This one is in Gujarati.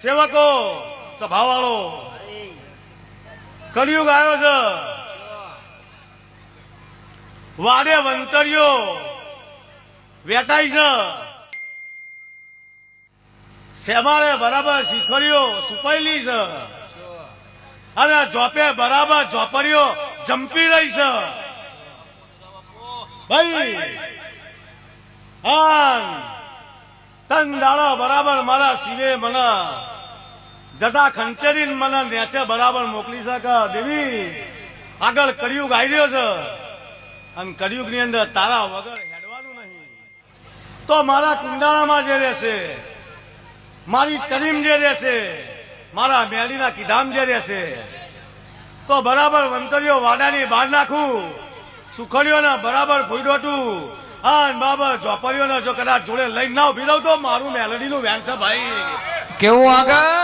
સેવકો સભાવાળો કળિયુગ આવ્યો છે. વાડે વંતરીઓ વેટાઈ છે. શેમાળે બરાબર શીખરીઓ સુપાયેલી છે અને જોપે બરાબર ઝોપડીઓ જંપી રહી છે ભાઈ. તન દાડા બરાબર મારા શિવે મને જટા ખંચેરીને મને નેચે બરાબર મોકલી શકે. દેવી આગળ કળિયુગ આવી રહ્યો છે અને કળિયુગ ની અંદર તારા વગર હેડવાનું નહીં. તો મારા કુંડાળામાં જે રહેશે, મારી ચરીમ જે રહેશે, મારા મેળીના કીધામ જે રહેશે, તો બરાબર વંતરીઓ વાડાની બહાર નાખું, સુખડીઓને બરાબર ભૂડોટું અને બાબર ઝોપડીઓને જો કદાચ જોડે લઈને ના ઉભી રહું તો મારું મેલડીનું વેન છે ભાઈ. કેવું આગળ